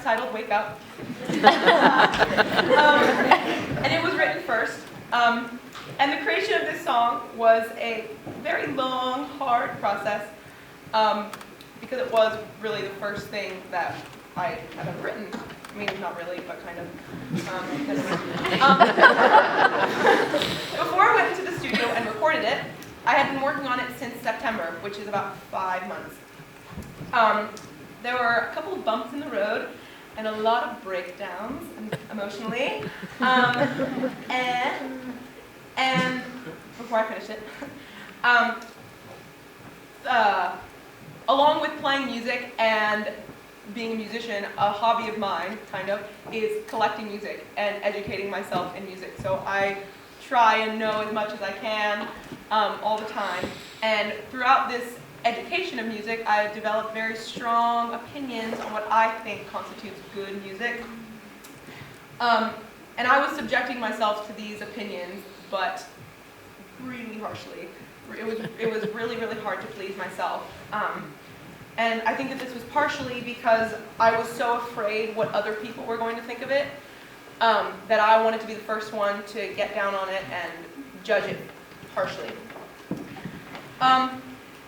titled Wake Up. And it was written first. And the creation of this song was a very long, hard process because it was really the first thing that I had ever written. I mean, not really, but kind of. Before I went into the studio and recorded it, I had been working on it since September, which is about 5 months. There were a couple of bumps in the road and a lot of breakdowns emotionally. And before I finished it, along with playing music and being a musician, a hobby of mine, kind of, is collecting music and educating myself in music. So I try and know as much as I can all the time. And throughout this education of music, I've developed very strong opinions on what I think constitutes good music. And I was subjecting myself to these opinions, but really harshly. It was really, really hard to please myself. And I think that this was partially because I was so afraid what other people were going to think of it, that I wanted to be the first one to get down on it and judge it harshly.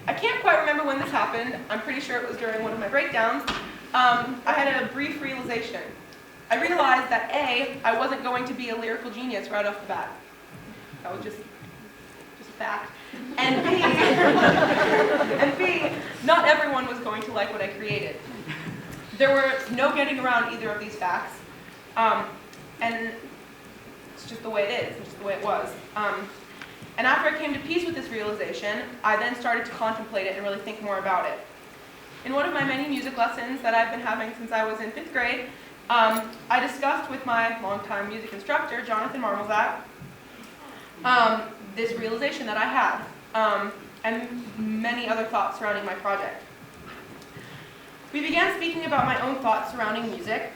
I can't quite remember when this happened. I'm pretty sure it was during one of my breakdowns. I had a brief realization. I realized that A, I wasn't going to be a lyrical genius right off the bat. That was just a fact. And B, not everyone was going to like what I created. There was no getting around either of these facts. And it's just the way it is. It's just the way it was. And after I came to peace with this realization, I then started to contemplate it and really think more about it. In one of my many music lessons that I've been having since I was in 5th grade, I discussed with my longtime music instructor, Jonathan Marmelzat, this realization that I had, and many other thoughts surrounding my project. We began speaking about my own thoughts surrounding music,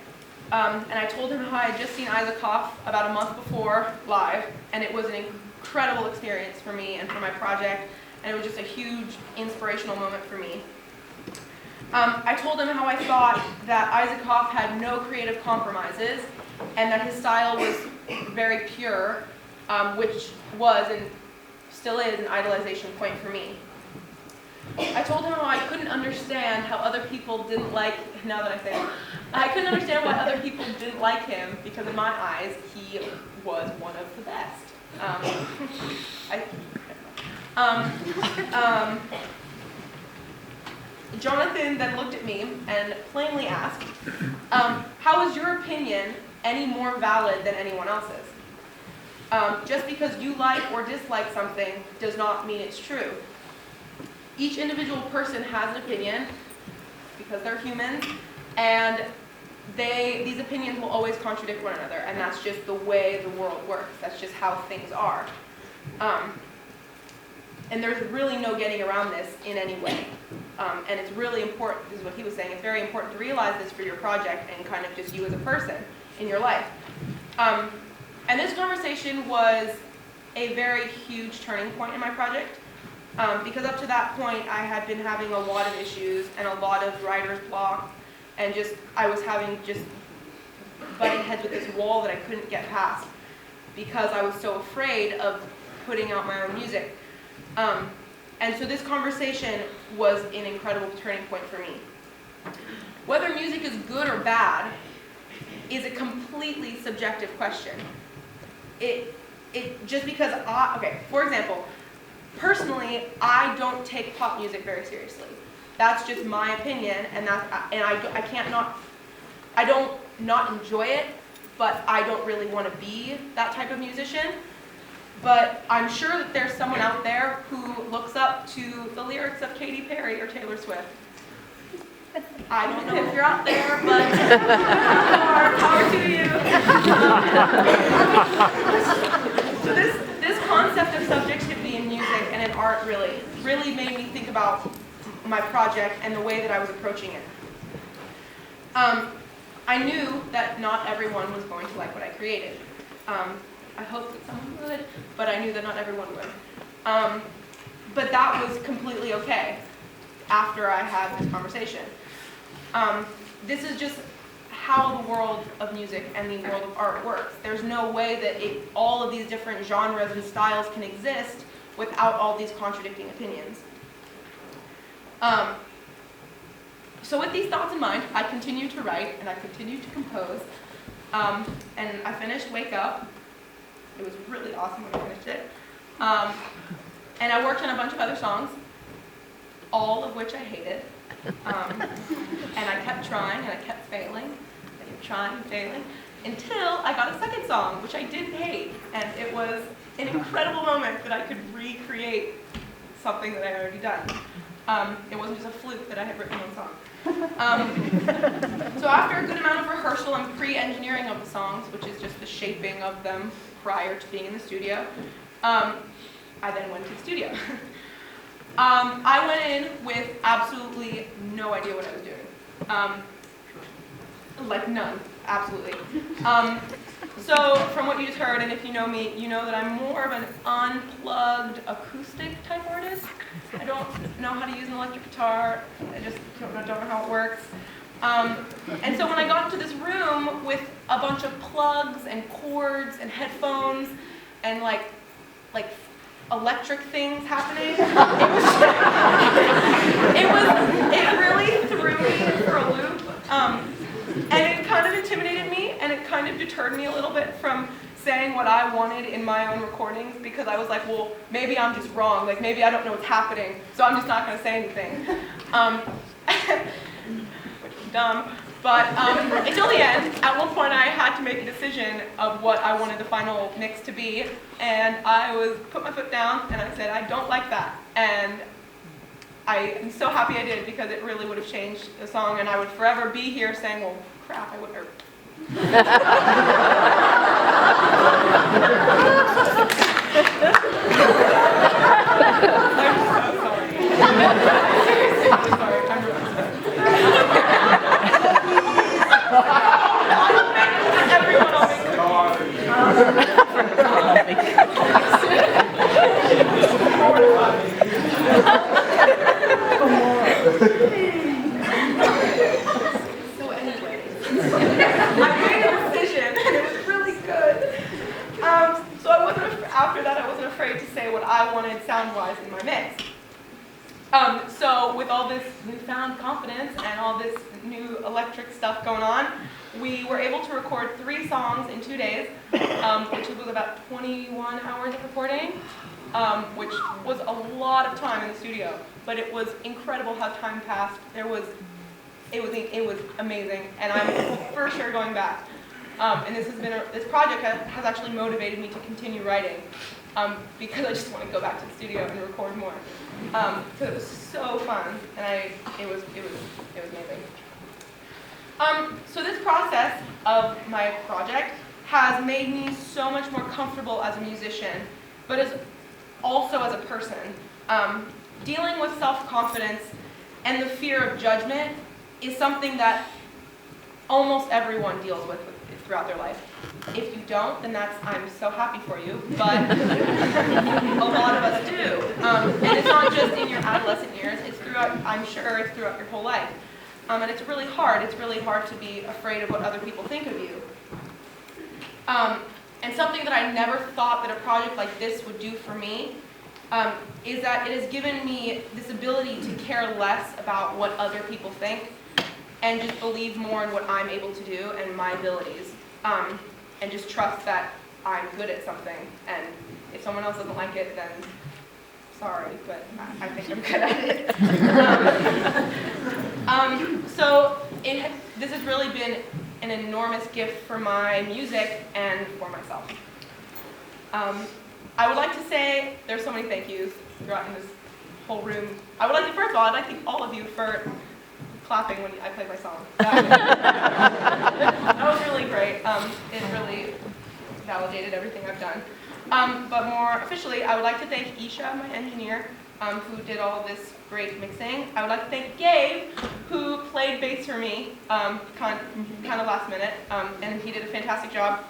and I told him how I had just seen Isaac Hoff about a month before live, and it was an incredible experience for me and for my project, and it was just a huge inspirational moment for me. I told him how I thought that Isaac Hoff had no creative compromises, and that his style was very pure, which was and still is an idolization point for me. I told him how I couldn't understand how other people didn't like, now that I say it, I couldn't understand why other people didn't like him, because in my eyes, he was one of the best. Jonathan then looked at me and plainly asked, how is your opinion any more valid than anyone else's? Just because you like or dislike something does not mean it's true. Each individual person has an opinion because they're humans, and these opinions will always contradict one another, and that's just the way the world works. That's just how things are. And there's really no getting around this in any way. And it's really important, this is what he was saying, it's very important to realize this for your project and kind of just you as a person in your life. And this conversation was a very huge turning point in my project, because up to that point I had been having a lot of issues and a lot of writer's block, and I was having just butting heads with this wall that I couldn't get past because I was so afraid of putting out my own music. And so this conversation was an incredible turning point for me. Whether music is good or bad is a completely subjective question. Just because for example, personally, I don't take pop music very seriously. That's just my opinion, and I don't not enjoy it, but I don't really want to be that type of musician. But I'm sure that there's someone out there who looks up to the lyrics of Katy Perry or Taylor Swift. I don't know if you're out there, but power to you. So this concept of subjectivity in music and in art really made me think about my project and the way that I was approaching it. I knew that not everyone was going to like what I created. I hoped that someone would, but I knew that not everyone would. But that was completely okay after I had this conversation. This is just how the world of music and the world of art works. There's no way that all of these different genres and styles can exist without all these contradicting opinions. So with these thoughts in mind, I continued to write and I continued to compose. And I finished Wake Up. It was really awesome when I finished it. And I worked on a bunch of other songs, all of which I hated. And I kept trying and I kept failing. I kept trying and failing until I got a second song, which I didn't hate. And it was an incredible moment that I could recreate something that I had already done. It wasn't just a fluke that I had written one song. So after a good amount of rehearsal and pre-engineering of the songs, which is just the shaping of them prior to being in the studio, I then went to the studio. I went in with absolutely no idea what I was doing. Like none, absolutely. So from what you just heard, and if you know me, you know that I'm more of an unplugged acoustic type artist. I don't know how to use an electric guitar. I just don't know how it works. And so when I got into this room with a bunch of plugs and cords and headphones and like electric things happening, it really threw me for a loop. And it kind of intimidated me, and it kind of deterred me a little bit from saying what I wanted in my own recordings, because I was like, well, maybe I'm just wrong, like maybe I don't know what's happening, so I'm just not going to say anything. Which was dumb. But until the end, at one point I had to make a decision of what I wanted the final mix to be, and I put my foot down and I said, I don't like that. And I am so happy I did, because it really would have changed the song, and I would forever be here saying, well, crap, I would have. I'm so sorry. Seriously, I'm sorry. I'm really sorry. Everyone will make So anyway, I made a decision, and it was really good. So after that, I wasn't afraid to say what I wanted sound-wise in my mix. So with all this newfound confidence and all this new electric stuff going on, we were able to record 3 songs in 2 days, which was about 21 hours of recording, which was a lot of time in the studio. But it was incredible how time passed. It was amazing, and I'm for sure going back. And this project has actually motivated me to continue writing, because I just want to go back to the studio and record more. So it was so fun, and it was amazing. So this process of my project has made me so much more comfortable as a musician, but also as a person. Dealing with self-confidence and the fear of judgment is something that almost everyone deals with throughout their life. If you don't, then I'm so happy for you, but a lot of us do. And it's not just in your adolescent years, I'm sure it's throughout your whole life. And it's really hard. It's really hard to be afraid of what other people think of you. And something that I never thought that a project like this would do for me is that it has given me this ability to care less about what other people think and just believe more in what I'm able to do and my abilities. And just trust that I'm good at something. And if someone else doesn't like it, then sorry, but I think I'm good at it. So this has really been an enormous gift for my music and for myself. I would like to say, there's so many thank yous throughout in this whole room. I would like to, first of all, I'd like to thank all of you for clapping when I played my song. That was really great. It really validated everything I've done. But more officially, I would like to thank Isha, my engineer, who did all of this great mixing. I would like to thank Gabe, who played bass for me, kind of last minute, and he did a fantastic job.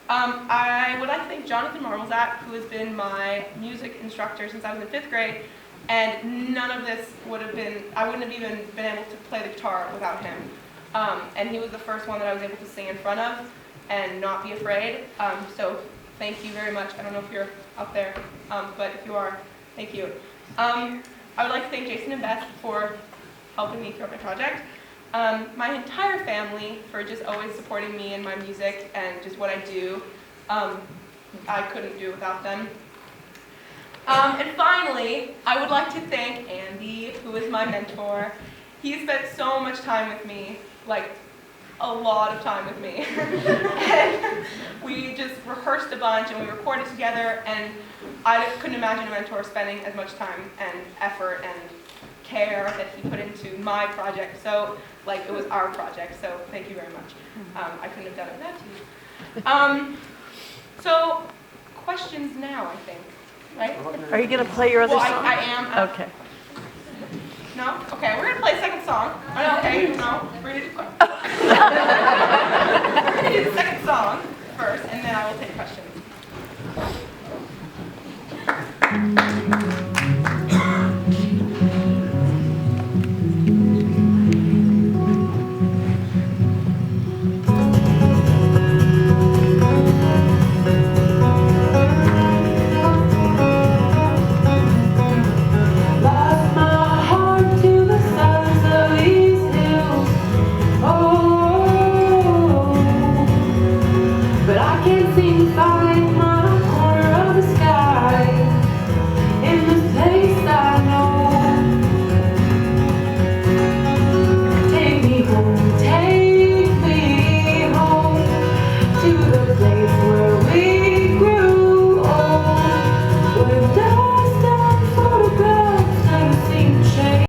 I would like to thank Jonathan Marmelzak, who has been my music instructor since I was in 5th grade, and none of this would have been, I wouldn't have even been able to play the guitar without him. And he was the first one that I was able to sing in front of and not be afraid. So thank you very much. I don't know if you're out there, but if you are, thank you. I would like to thank Jason and Beth for helping me throughout my project. My entire family for just always supporting me in my music and just what I do. I couldn't do without them. And finally, I would like to thank Andy, who is my mentor. He spent so much time with me, like a lot of time with me. And we just rehearsed a bunch and we recorded together, and I couldn't imagine a mentor spending as much time and effort and care that he put into my project. So, like, it was our project, so thank you very much. I couldn't have done it without you. So, questions now, I think, right? Are you going to play your other well, song? I am. Okay. No? Okay, we're going to play a second song. Oh, no, okay, no, we're going to do we're going to do the second song first, and then I will take questions.